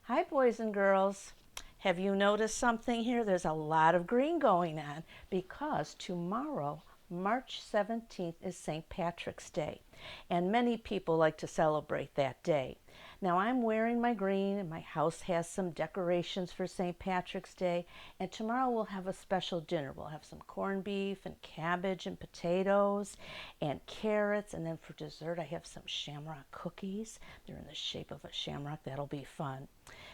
Hi, boys and girls. Have you noticed something here? There's a lot of green going on because tomorrow, March 17th, is St. Patrick's Day, and many people like to celebrate that day. Now, I'm wearing my green, and my house has some decorations for St. Patrick's Day, and tomorrow we'll have a special dinner. We'll have some corned beef and cabbage and potatoes and carrots, and then for dessert, I have some shamrock cookies. They're in the shape of a shamrock. That'll be fun.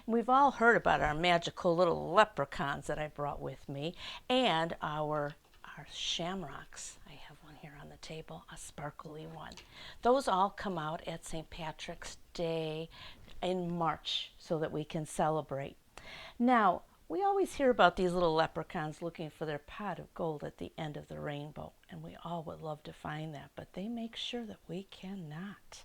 We've all heard about our magical little leprechauns that I brought with me and our shamrocks. I have one here on the table, a sparkly one. Those all come out at St. Patrick's Day in March so that we can celebrate. Now, we always hear about these little leprechauns looking for their pot of gold at the end of the rainbow, and we all would love to find that, but they make sure that we cannot.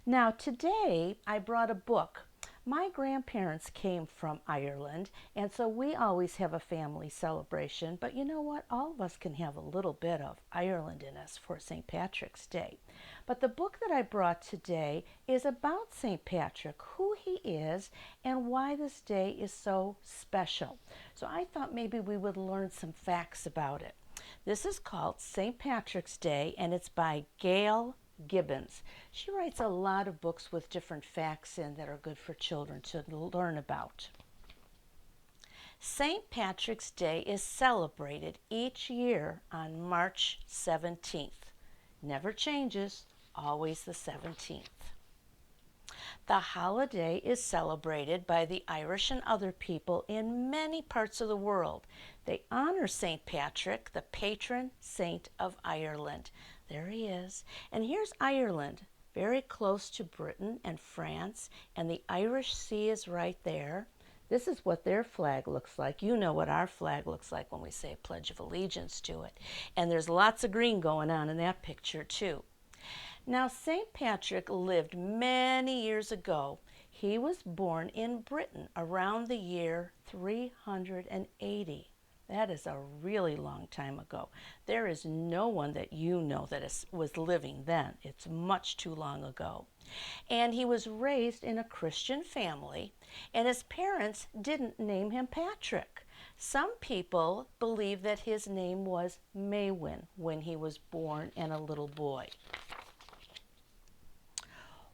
Now, today I brought a book. My grandparents came from Ireland, and so we always have a family celebration. But you know what? All of us can have a little bit of Ireland in us for St. Patrick's Day. But the book that I brought today is about St. Patrick, who he is, and why this day is so special. So I thought maybe we would learn some facts about it. This is called St. Patrick's Day, and it's by Gail Gibbons. She writes a lot of books with different facts in that are good for children to learn about. St. Patrick's Day is celebrated each year on March 17th. Never changes, always the 17th. The holiday is celebrated by the Irish and other people in many parts of the world. They honor St. Patrick, the patron saint of Ireland. There he is. And here's Ireland, very close to Britain and France, and the Irish Sea is right there. This is what their flag looks like. You know what our flag looks like when we say Pledge of Allegiance to it. And there's lots of green going on in that picture too. Now, St. Patrick lived many years ago. He was born in Britain around the year 380. That is a really long time ago. There is no one that you know that was living then. It's much too long ago. And he was raised in a Christian family, and his parents didn't name him Patrick. Some people believe that his name was Maewyn when he was born and a little boy.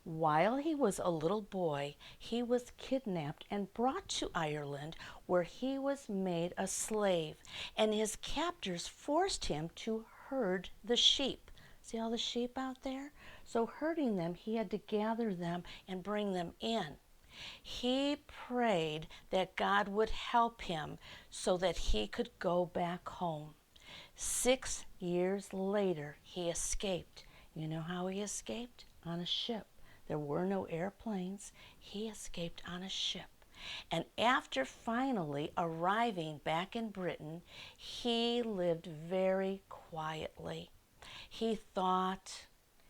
While he was a little boy, he was kidnapped and brought to Ireland, where he was made a slave, and his captors forced him to herd the sheep. See all the sheep out there? So herding them, he had to gather them and bring them in. He prayed that God would help him so that he could go back home. 6 years later, he escaped. You know how he escaped? On a ship. There were no airplanes. He escaped on a ship. And after finally arriving back in Britain, he lived very quietly. He thought,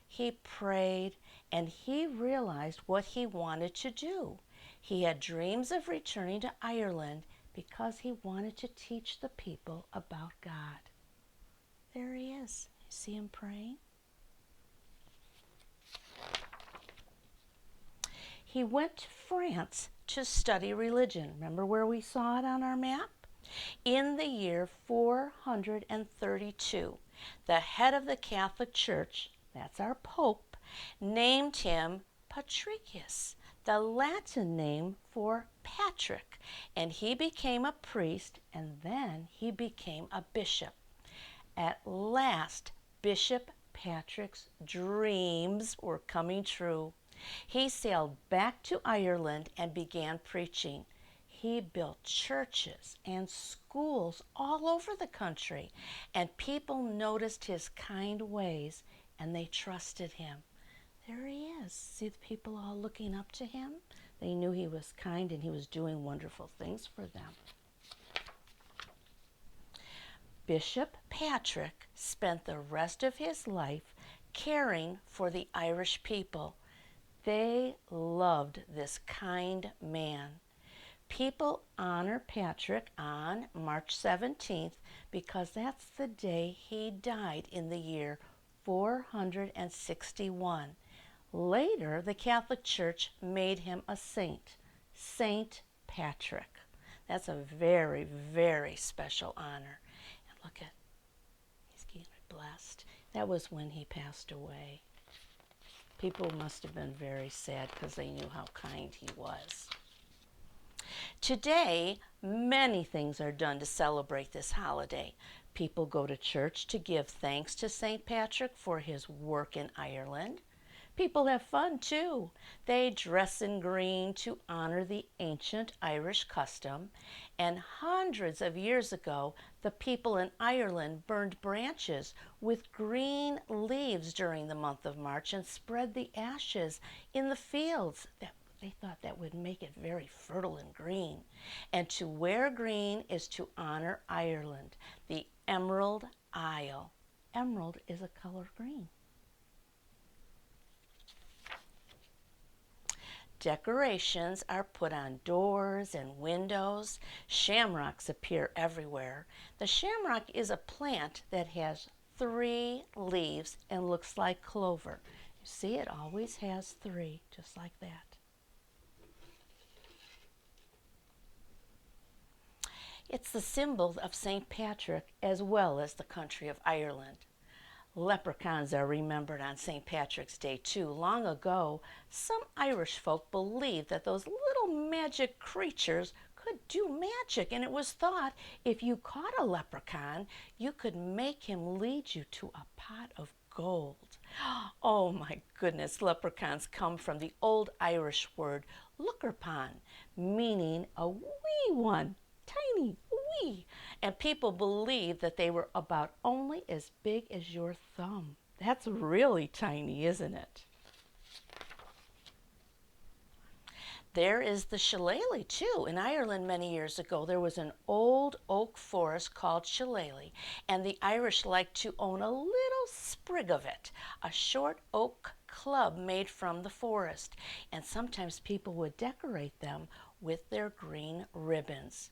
he prayed, and he realized what he wanted to do. He had dreams of returning to Ireland because he wanted to teach the people about God. There he is. You see him praying? He went to France to study religion. Remember where we saw it on our map? In the year 432, the head of the Catholic Church, that's our Pope, named him Patricius, the Latin name for Patrick, and he became a priest, and then he became a bishop. At last, Bishop Patrick's dreams were coming true. He sailed back to Ireland and began preaching. He built churches and schools all over the country, and people noticed his kind ways and they trusted him. There he is. See the people all looking up to him? They knew he was kind and he was doing wonderful things for them. Bishop Patrick spent the rest of his life caring for the Irish people. They loved this kind man. People honor Patrick on March 17th because that's the day he died in the year 461. Later, the Catholic Church made him a saint, Saint Patrick. That's a very, very special honor. And look at, he's getting blessed. That was when he passed away. People must have been very sad because they knew how kind he was. Today, many things are done to celebrate this holiday. People go to church to give thanks to St. Patrick for his work in Ireland. People have fun too. They dress in green to honor the ancient Irish custom. And hundreds of years ago, the people in Ireland burned branches with green leaves during the month of March and spread the ashes in the fields. They thought that would make it very fertile and green. And to wear green is to honor Ireland, the Emerald Isle. Emerald is a color of green. Decorations are put on doors and windows. Shamrocks appear everywhere. The shamrock is a plant that has 3 leaves and looks like clover. You see, it always has 3, just like that. It's the symbol of St. Patrick as well as the country of Ireland. Leprechauns are remembered on St. Patrick's Day too. Long ago, some Irish folk believed that those little magic creatures could do magic, and it was thought if you caught a leprechaun, you could make him lead you to a pot of gold. Oh my goodness, leprechauns come from the old Irish word lookerpan, meaning a wee one, tiny, wee. And people believed that they were about only as big as your thumb. That's really tiny, isn't it? There is the shillelagh too. In Ireland many years ago, there was an old oak forest called shillelagh, and the Irish liked to own a little sprig of it, a short oak club made from the forest, and sometimes people would decorate them with their green ribbons.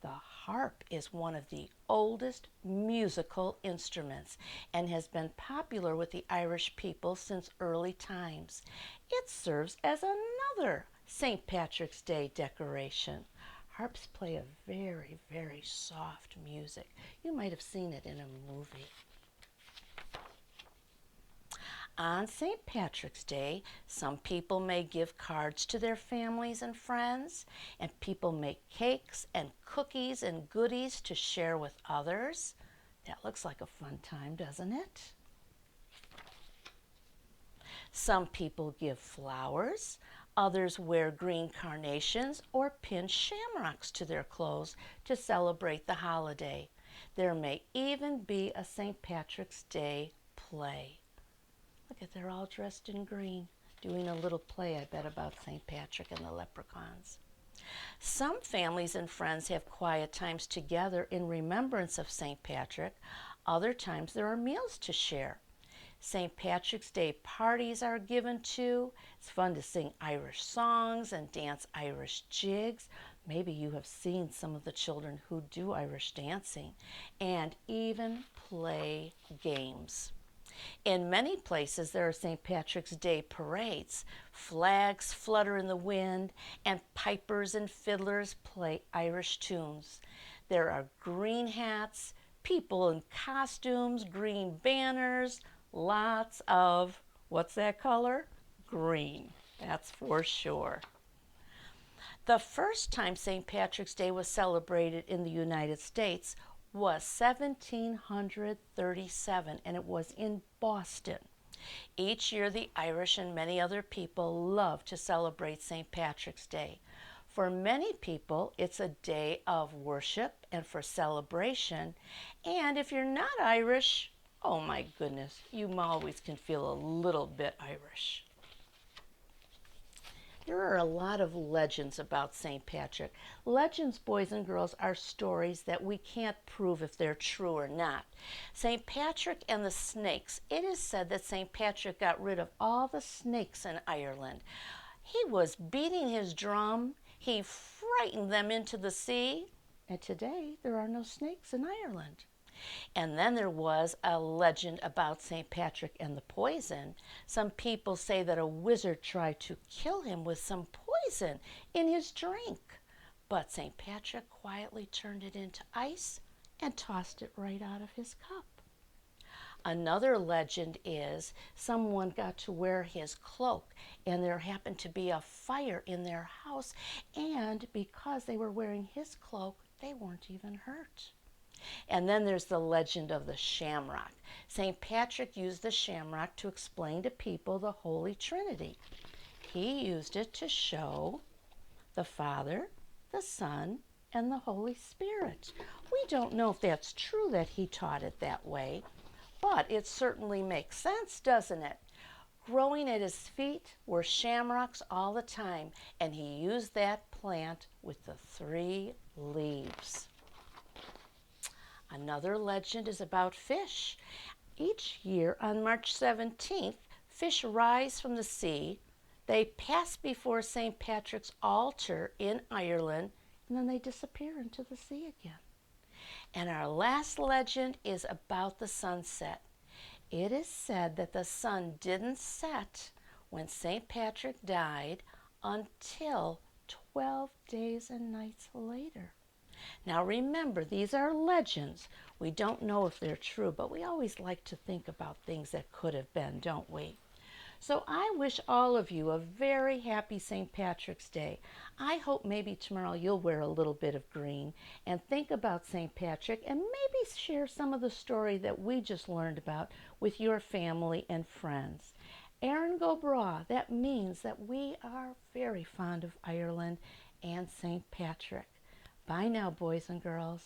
The harp is one of the oldest musical instruments and has been popular with the Irish people since early times. It serves as another St. Patrick's Day decoration. Harps play a very, very soft music. You might have seen it in a movie. On St. Patrick's Day, some people may give cards to their families and friends, and people make cakes and cookies and goodies to share with others. That looks like a fun time, doesn't it? Some people give flowers, others wear green carnations or pin shamrocks to their clothes to celebrate the holiday. There may even be a St. Patrick's Day play. Look at, they're all dressed in green, doing a little play, I bet, about St. Patrick and the leprechauns. Some families and friends have quiet times together in remembrance of St. Patrick. Other times there are meals to share. St. Patrick's Day parties are given too. It's fun to sing Irish songs and dance Irish jigs. Maybe you have seen some of the children who do Irish dancing, and even play games. In many places, there are St. Patrick's Day parades. Flags flutter in the wind, and pipers and fiddlers play Irish tunes. There are green hats, people in costumes, green banners, lots of, what's that color? Green, that's for sure. The first time St. Patrick's Day was celebrated in the United States was 1737, and it was in Boston. Each year, the Irish and many other people love to celebrate St. Patrick's Day. For many people, it's a day of worship and for celebration. And if you're not Irish, oh my goodness, you always can feel a little bit Irish. There are a lot of legends about St. Patrick. Legends, boys and girls, are stories that we can't prove if they're true or not. St. Patrick and the snakes. It is said that St. Patrick got rid of all the snakes in Ireland. He was beating his drum. He frightened them into the sea. And today, there are no snakes in Ireland. And then there was a legend about St. Patrick and the poison. Some people say that a wizard tried to kill him with some poison in his drink. But St. Patrick quietly turned it into ice and tossed it right out of his cup. Another legend is someone got to wear his cloak and there happened to be a fire in their house, and because they were wearing his cloak, they weren't even hurt. And then there's the legend of the Shamrock. St. Patrick used the shamrock to explain to people the Holy Trinity. He used it to show the Father, the Son, and the Holy Spirit. We don't know if that's true that he taught it that way, but it certainly makes sense, doesn't it? Growing at his feet were shamrocks all the time, and he used that plant with the 3 leaves. Another legend is about fish. Each year on March 17th, fish rise from the sea. They pass before St. Patrick's altar in Ireland, and then they disappear into the sea again. And our last legend is about the sunset. It is said that the sun didn't set when St. Patrick died until 12 days and nights later. Now remember, these are legends. We don't know if they're true, but we always like to think about things that could have been, don't we? So I wish all of you a very happy St. Patrick's Day. I hope maybe tomorrow you'll wear a little bit of green and think about St. Patrick, and maybe share some of the story that we just learned about with your family and friends. Erin go Bragh, that means that we are very fond of Ireland and St. Patrick. Bye now, boys and girls.